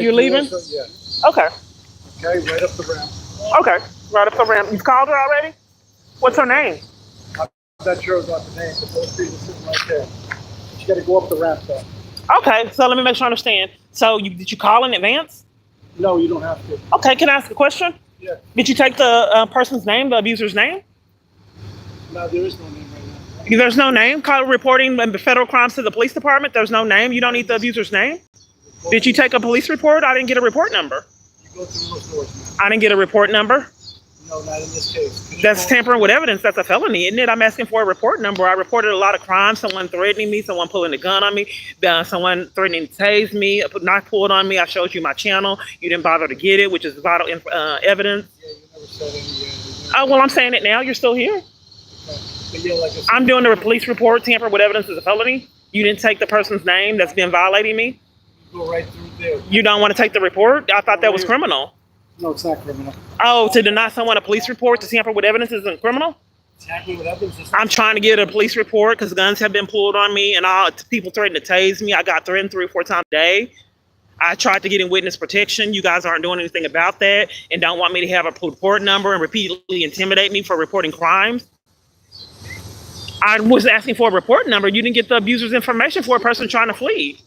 You're leaving? Yeah. Okay. Okay, right up the ramp. Okay. Right up the ramp. You've called her already? What's her name? I'm not sure about the name, but those people sitting right there. You got to go up the ramp though. Okay, so let me make sure I understand. So did you call in advance? No, you don't have to. Okay, can I ask a question? Yeah. Did you take the person's name, the abuser's name? No, there is no name right now. There's no name? Call reporting federal crimes to the police department? There's no name? You don't need the abuser's name? Did you take a police report? I didn't get a report number. You go through those doors, man. I didn't get a report number. No, not in this case. That's tampering with evidence. That's a felony, isn't it? I'm asking for a report number. I reported a lot of crimes. Someone threatening me, someone pulling a gun on me, someone threatening to tase me, a knife pulled on me. I showed you my channel. You didn't bother to get it, which is vital evidence. Yeah, you never said any. Oh, well, I'm saying it now. You're still here. Okay. But yeah, like I said, I'm doing a police report. Tampering with evidence is a felony. You didn't take the person's name that's been violating me. you go right through there. You don't want to take the report? I thought that was criminal. No, it's not criminal. Oh, to deny someone a police report to tamper with evidence isn't criminal? Tampering with evidence is I'm trying to get a police report because guns have been pulled on me and all people threatened to tase me. I got threatened 3 or 4 times a day. I tried to get in witness protection. You guys aren't doing anything about that and don't want me to have a report number and repeatedly intimidate me for reporting crimes. I was asking for a report number. You didn't get the abuser's information for a person trying to flee.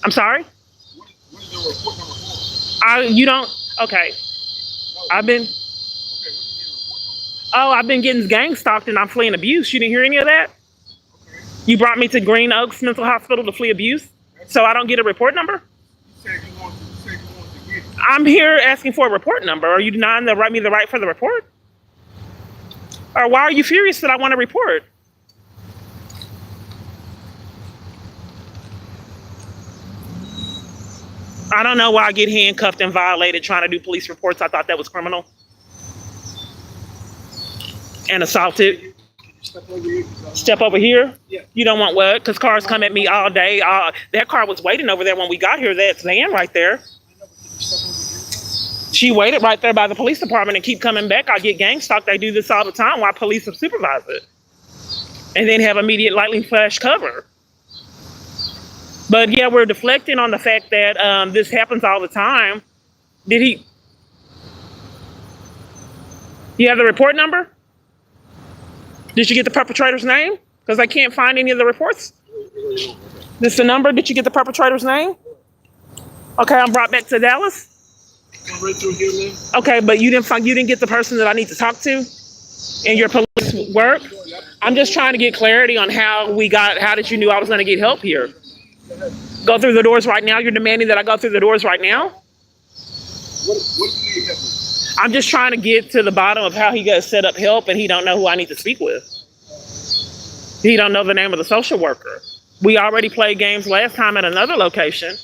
I'm sorry? What is the report number for? You don't, okay. I've been, I've been getting gang stalked and I'm fleeing abuse. You didn't hear any of that? You brought me to Green Oaks Mental Hospital to flee abuse? So I don't get a report number? You said you want to get it. I'm here asking for a report number. Are you denying me the right for the report? Or why are you furious that I want a report? I don't know why I get handcuffed and violated trying to do police reports. I thought that was criminal. And assaulted. Step over here? Yeah. You don't want what? Because cars come at me all day. That car was waiting over there when we got here. That's van right there. She waited right there by the police department and keep coming back. I get gang stalked. They do this all the time while police supervise it. And then have immediate lightning flash cover. But yeah, we're deflecting on the fact that this happens all the time. You have the report number? Did you get the perpetrator's name? Because I can't find any of the reports. This is the number? Did you get the perpetrator's name? Okay, I'm brought back to Dallas. Come right through here, man. Okay, but you didn't get the person that I need to talk to in your police work? I'm just trying to get clarity on how did you knew I was going to get help here? Go through the doors right now? You're demanding that I go through the doors right now? What do you need help with? I'm just trying to get to the bottom of how he got set up help and he don't know who I need to speak with. He don't know the name of the social worker. We already played games last time at another location.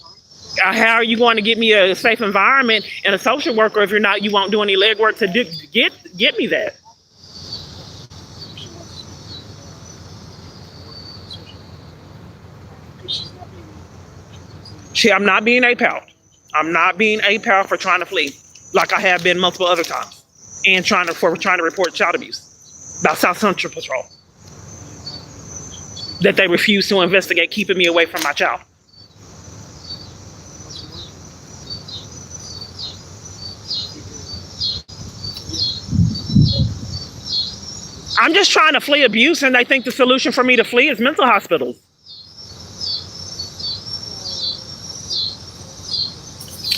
How are you going to get me a safe environment and a social worker if you won't do any legwork to get me that? I'm not being a pal. I'm not being a pal for trying to flee, like I have been multiple other times, and trying to report child abuse by South Central Patrol. That they refuse to investigate, keeping me away from my child. I'm just trying to flee abuse, and they think the solution for me to flee is mental hospitals.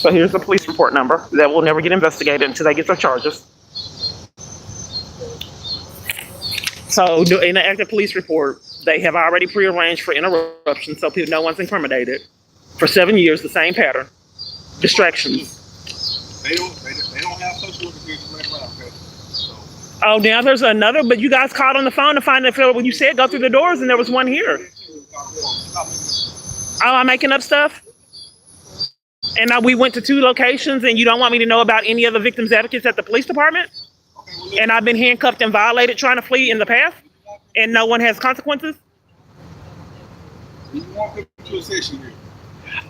So here's the police report number that will never get investigated until they get their charges. So in the active police report, they have already prearranged for interruption, so no one's incriminated. For 7 years, the same pattern. Distractions. They don't have social workers here to run around, okay? So. Oh, now there's another, but you guys called on the phone to find that when you said go through the doors and there was one here. Oh, I'm making up stuff? And now we went to 2 locations and you don't want me to know about any other victims advocates at the police department? And I've been handcuffed and violated trying to flee in the past? And no one has consequences? You want to come to a session here.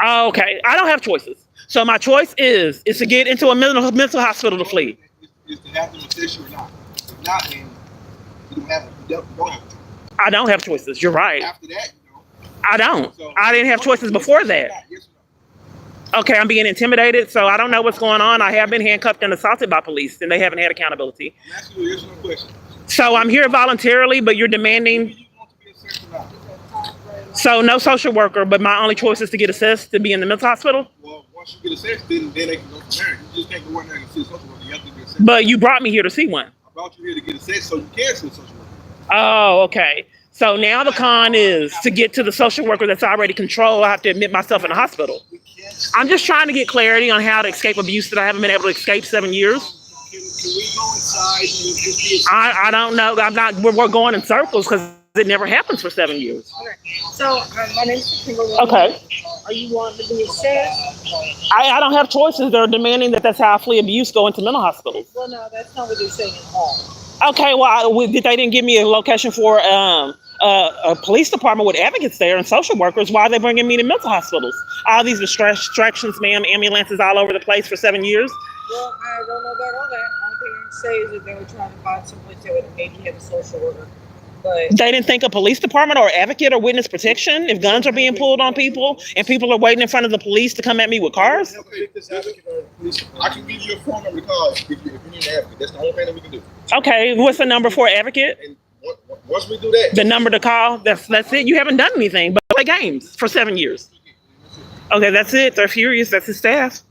Oh, okay. I don't have choices. So my choice is to get into a mental hospital to flee. Is to have them assist you or not. If not, then you don't have to. I don't have choices. You're right. After that, I don't. I didn't have choices before that. Okay, I'm being intimidated, so I don't know what's going on. I have been handcuffed and assaulted by police, and they haven't had accountability. I'm asking you a yes or no question. So I'm here voluntarily, but you're Do demanding. you want to be assessed or not? So no social worker, but my only choice is to get assessed to be in the mental hospital. Well, once you get assessed, then they can go from there. You just can't go in there and see a social worker. You have to be assessed. But you brought me here to see one. I brought you here to get assessed so you can see a social worker. Oh, okay. So now the con is to get to the social worker that's already controlled. I have to admit myself in the hospital. I'm just trying to get clarity on how to escape abuse that I haven't been able to escape 7 years. Can we go inside and just be I don't know. I'm not. We're going in circles because it never happens for 7 years. Okay. So, my name is Kimberly. Okay. Are you wanting to be assessed? I don't have choices. They're demanding that's how I flee abuse, go into mental hospitals. Well, no, that's not what they're saying at all. Okay, well, they didn't give me a location for a police department with advocates there and social workers. Why are they bringing me to mental hospitals? All these distractions, ma'am, ambulances all over the place for 7 years. Well, I don't know about all that. Only thing I can say is that they were trying to find someplace that would maybe have a social worker. But They didn't think a police department or advocate or witness protection if guns are being pulled on people and people are waiting in front of the police to come at me with cars. I can give you a phone number to call if you need an advocate. That's the only thing that we can do. Okay, what's the number for advocate? And once we do that, The number to call? That's it. You haven't done anything but play games for 7 years. Okay, that's it. They're furious. That's his staff.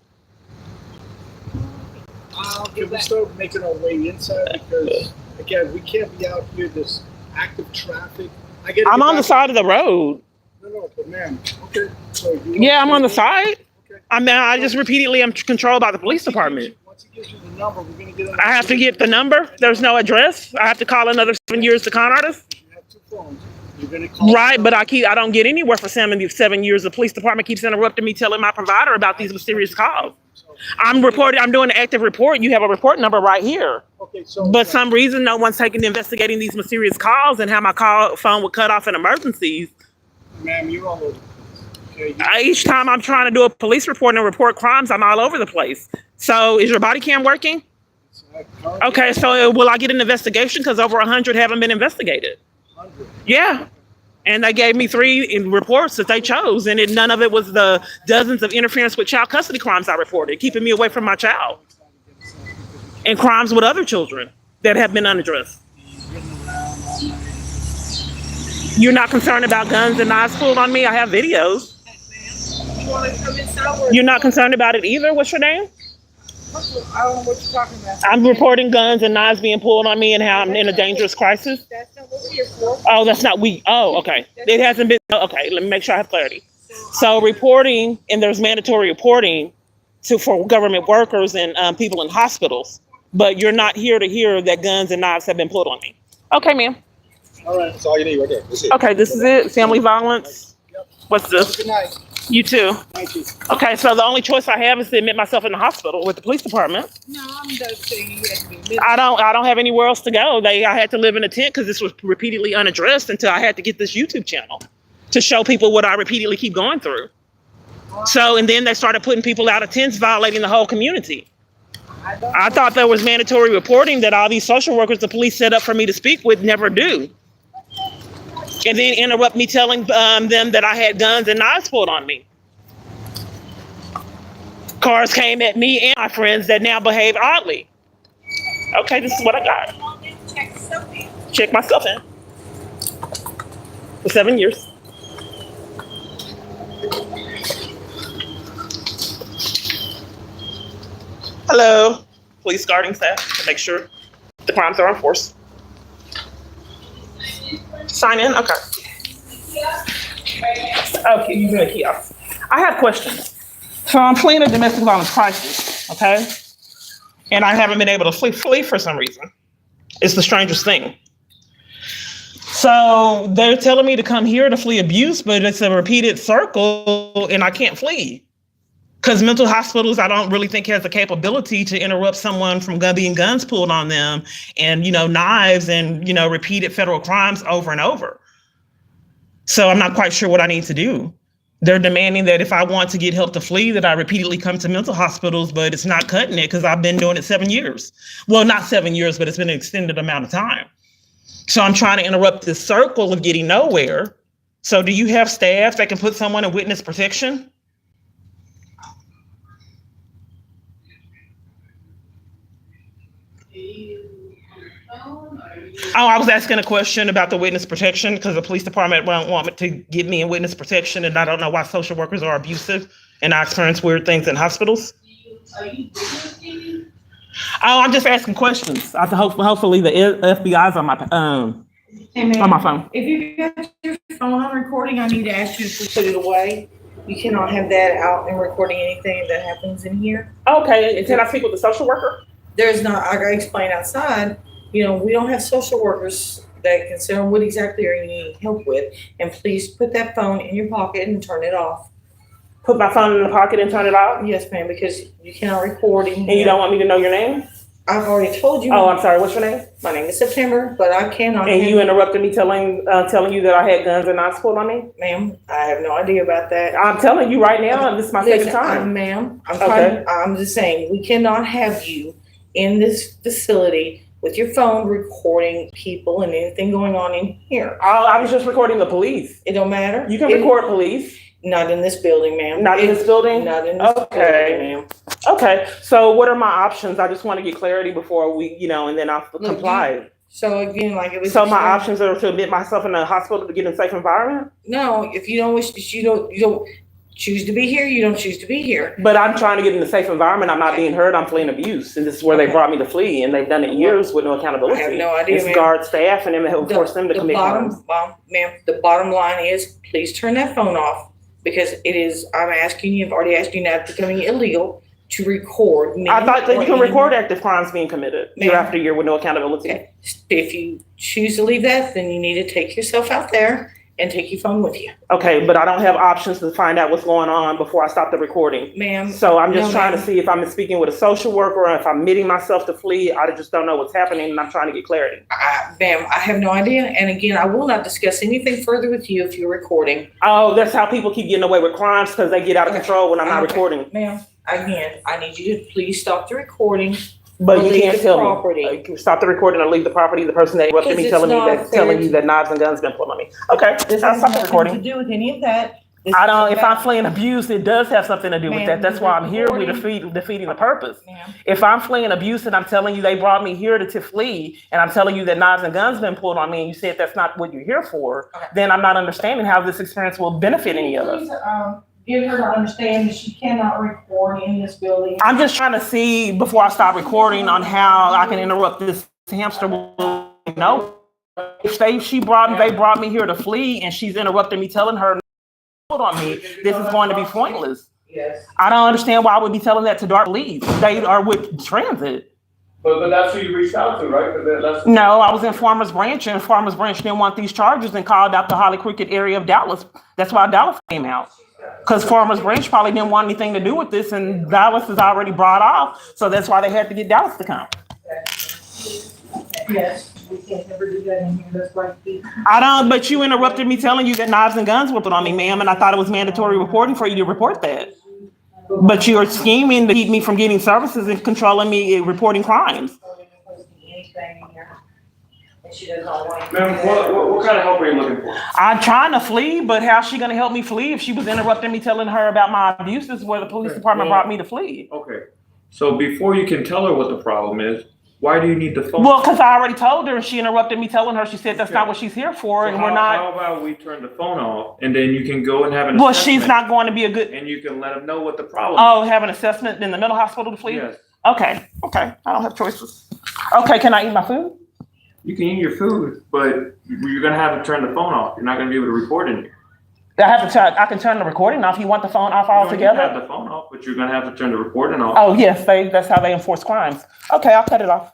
Can we start making our way inside? Because again, we can't be out here this active traffic. I get. I'm on the side of the road. No, but ma'am. Okay. So you Yeah, I'm on the side. Okay. I just repeatedly am controlled by the police department. Once he gives you the number, we're gonna get. I have to get the number. There's no address. I have to call another 7 years to con artist. You have 2 phones. You're gonna call. Right, but I don't get anywhere for 7 years. The police department keeps interrupting me, telling my provider about these mysterious calls. I'm doing an active report. You have a report number right here. Okay, so. But some reason no one's taking investigating these mysterious calls and how my phone would cut off in emergencies. Ma'am, you're all over the place. Okay. Each time I'm trying to do a police report and report crimes, I'm all over the place. So is your body cam working? Okay, so will I get an investigation? Because over 100 haven't been investigated. 100. Yeah. And they gave me 3 reports that they chose, and none of it was the dozens of interference with child custody crimes I reported, keeping me away from my child, and crimes with other children that have been unaddressed. You're not concerned about guns and knives pulled on me? I have videos. you want to come inside? You're not concerned about it either? What's your name? I don't know what you're talking about. I'm reporting guns and knives being pulled on me and how I'm in a dangerous crisis. That's not what we're here for. Oh, that's not we. Oh, okay. It hasn't been. Okay, let me make sure I have clarity. So reporting, and there's mandatory reporting for government workers and people in hospitals, but you're not here to hear that guns and knives have been pulled on me. Okay, ma'am. All right. that's all you need right there. That's it. Okay, this is it. Family violence. What's this? Good night. You too. Thank you. Okay, so the only choice I have is to admit myself in the hospital with the police department. No, I'm done saying you have to be admitted. I don't have anywhere else to go. I had to live in a tent because this was repeatedly unaddressed until I had to get this YouTube channel to show people what I repeatedly keep going through. So, and then they started putting people out of tents, violating the whole community. I thought there was mandatory reporting that all these social workers the police set up for me to speak with never do. And then interrupt me telling them that I had guns and knives pulled on me. Cars came at me and my friends that now behave oddly. Okay, this is what I got. Check myself in. For 7 years. Hello, police guarding staff to make sure the crimes are enforced. Sign in? Okay. Okay, using a kiosk. I have questions. So I'm fleeing a domestic violence crisis, okay? And I haven't been able to flee for some reason. It's the strangest thing. So they're telling me to come here to flee abuse, but it's a repeated circle and I can't flee. Because mental hospitals, I don't really think has the capability to interrupt someone from being guns pulled on them and, knives and, repeated federal crimes over and over. So I'm not quite sure what I need to do. They're demanding that if I want to get help to flee, that I repeatedly come to mental hospitals, but it's not cutting it because I've been doing it 7 years. Well, not 7 years, but it's been an extended amount of time. So I'm trying to interrupt this circle of getting nowhere. So do you have staff that can put someone in witness protection? Oh, I was asking a question about the witness protection because the police department won't want me to get me in witness protection, and I don't know why social workers are abusive, and I experience weird things in hospitals. Oh, I'm just asking questions. I hope hopefully the FBI's on my Hey, man, on my phone. if you got your phone on recording, I need to ask you to put it away. You cannot have that out and recording anything that happens in here. Okay, and can I speak with the social worker? There's not, I gotta explain outside, you know, we don't have social workers that can say what exactly are you needing help with. And please put that phone in your pocket and turn it off. Put my phone in the pocket and turn it off? Yes, ma'am, because you cannot record in And here. you don't want me to know your name? I've already told you. Oh, I'm sorry. What's your name? My name is September, but I cannot. And you interrupted me telling you that I had guns and knives pulled on me? Ma'am, I have no idea about that. I'm telling you right now, and this is my second time. Ma'am, Okay. I'm just saying, we cannot have you in this facility with your phone recording people and anything going on in here. I was just recording the police. It don't matter. You can record police. Not in this building, ma'am. Not in this building? Not in this Okay. building, ma'am. Okay. So what are my options? I just want to get clarity before we, and then I'll Look, comply. So again, like it was. So my options are to admit myself in a hospital to get in a safe environment? No, if you don't wish, you don't choose to be here, you don't choose to be here. But I'm trying to get in a safe enviirment. I'm not being hurt. I'm fleeing abuse. And this is where they brought me to flee. And they've done it years with no accountability. I have no idea, It's ma'am. guard staff and it will force them to commit crimes. Ma'am, the bottom line is, please turn that phone off because it is. I'm asking you. I've already asked you now. It's becoming illegal to record me. I thought that you can or record anyone. active crimes being committed year Ma'am. after year with no accountability. Okay. If you choose to leave that, then you need to take yourself out there and take your phone with you, Okay, but I don't have options to find out what's going on before I stop the recording. ma'am. So I'm just No, trying to ma'am. see if I'm speaking with a social worker or if I'm admitting myself to flee. I just don't know what's happening and I'm trying to get clarity. Ma'am, I have no idea. And again, I will not discuss anything further with you if you're recording. Oh, that's how people keep getting away with crimes because they get out of control when I'm not Okay. recording. Ma'am, again, I need you to please stop the recording. But Or you leave can't the tell property. me. You can stop the recording or leave the property. The person that interrupted me Because telling it's me not that telling fair you that knives and guns been pulled on me. Okay, This I'll has stop the nothing to recording. do with any of that. This I is don't. If about- I'm fleeing abuse, it does have something to do with Ma'am, that. That's why I'm here. We're recording- defeating the purpose. Ma'am, If I'm fleeing abuse and I'm telling you they brought me here to flee, and I'm telling you that knives and guns been pulled on me, and you said that's not what you're here for, Okay. then I'm not understanding how this experience will benefit any of us. please, give her to understand that she cannot record in this building. I'm just trying to see before I stop recording on how I can interrupt this hamster wheel. No, if they brought me here to flee, and she's interrupting me, telling her on me, this is going to be pointless. Yes. I don't understand why I would be telling that to dark police. They are with transit. But that's who you reached out to, right? 'Cause that's No, I was in Farmers Branch, and Farmers Branch didn't want these charges and called out the Holly Cricket area of Dallas. That's why Dallas came out. Because Farmers Branch probably didn't want anything to do with this, and Dallas is already brought off. So that's why they had to get Dallas to come. Yes, we can't ever do that in here. That's like But you interrupted me telling you that knives and guns were put on me, ma'am, and I thought it was mandatory reporting for you to report that. But you're scheming to keep me from getting services and controlling me reporting crimes. anything in here. And she does not want to. Ma'am, what kind of help are you looking for? I'm trying to flee, but how's she gonna help me flee if she was interrupting me telling her about my abuses where the police department brought me to flee? Okay. So before you can tell her what the problem is, why do you need the phone? Well, because I already told her and she interrupted me telling her, she said that's not what she's here for, and So we're how not. about we turn the phone off and then you can go and have an Well, assessment, she's not going to be a good. and you can let them know what the problem Oh, have an assessment in the mental hospital to is. flee? Yes. Okay, I don't have choices. Okay, can I eat my food? You can eat your food, but you're gonna have to turn the phone off. You're not gonna be able to record in here. I can turn the recording off. You want the phone off You don't need to altogether? have the phone off, but you're gonna have to turn the recording off. Oh, yes, that's how they enforce crimes. Okay, I'll cut it off.